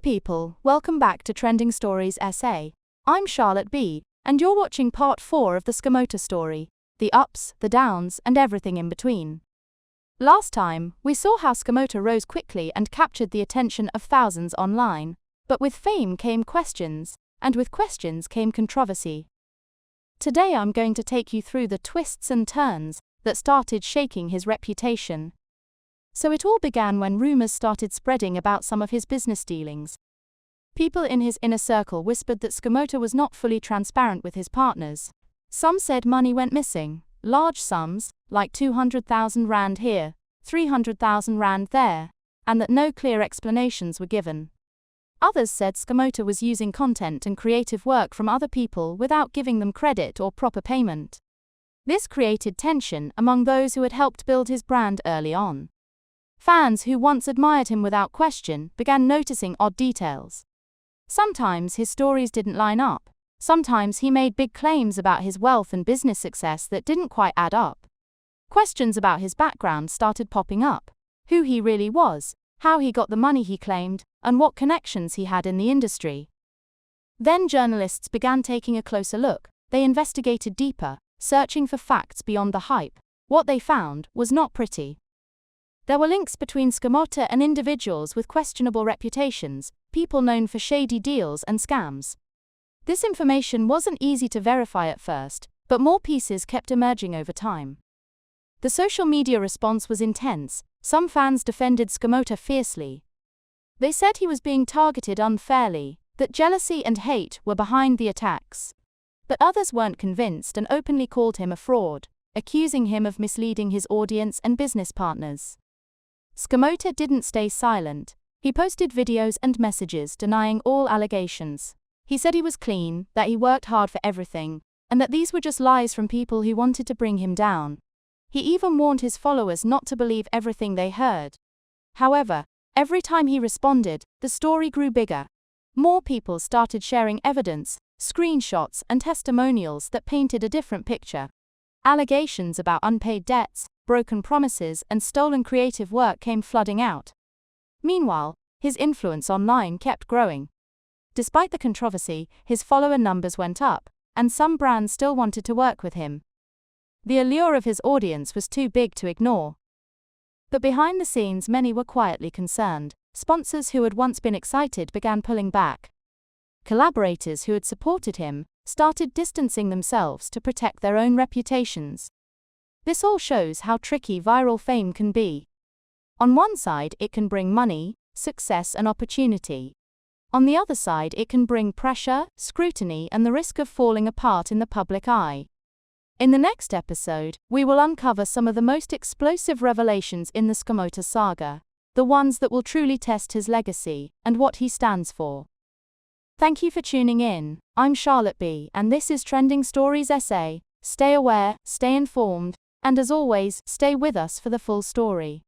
people, welcome back to Trending Stories SA. I'm Charlotte B, and you're watching part 4 of the Skomota story, the ups, the downs, and everything in between. Last time, we saw how Skomota rose quickly and captured the attention of thousands online. But with fame came questions, and with questions came controversy. Today I'm going to take you through the twists and turns that started shaking his reputation. So it all began when rumors started spreading about some of his business dealings. People in his inner circle whispered that Skomota was not fully transparent with his partners. Some said money went missing, large sums, like 200,000 rand here, 300,000 rand there, and that no clear explanations were given. Others said Skomota was using content and creative work from other people without giving them credit or proper payment. This created tension among those who had helped build his brand early on. Fans who once admired him without question began noticing odd details. Sometimes his stories didn't line up. Sometimes he made big claims about his wealth and business success that didn't quite add up. Questions about his background started popping up: who he really was, how he got the money he claimed, and what connections he had in the industry. Then journalists began taking a closer look. They investigated deeper, searching for facts beyond the hype. What they found was not pretty. There were links between Skomota and individuals with questionable reputations, people known for shady deals and scams. This information wasn't easy to verify at first, but more pieces kept emerging over time. The social media response was intense. Some fans defended Skomota fiercely. They said he was being targeted unfairly, that jealousy and hate were behind the attacks. But others weren't convinced and openly called him a fraud, accusing him of misleading his audience and business partners. Skomota didn't stay silent. He posted videos and messages denying all allegations. He said he was clean, that he worked hard for everything, and that these were just lies from people who wanted to bring him down. He even warned his followers not to believe everything they heard. However, every time he responded, the story grew bigger. More people started sharing evidence, screenshots, and testimonials that painted a different picture. Allegations about unpaid debts, broken promises, and stolen creative work came flooding out. Meanwhile, his influence online kept growing. Despite the controversy, his follower numbers went up, and some brands still wanted to work with him. The allure of his audience was too big to ignore. But behind the scenes, many were quietly concerned. Sponsors who had once been excited began pulling back. Collaborators who had supported him started distancing themselves to protect their own reputations. This all shows how tricky viral fame can be. On one side, it can bring money, success, and opportunity. On the other side, it can bring pressure, scrutiny, and the risk of falling apart in the public eye. In the next episode, we will uncover some of the most explosive revelations in the Skomota saga, the ones that will truly test his legacy and what he stands for. Thank you for tuning in. I'm Charlotte B, and this is Trending Stories SA. Stay aware, stay informed, and as always, stay with us for the full story.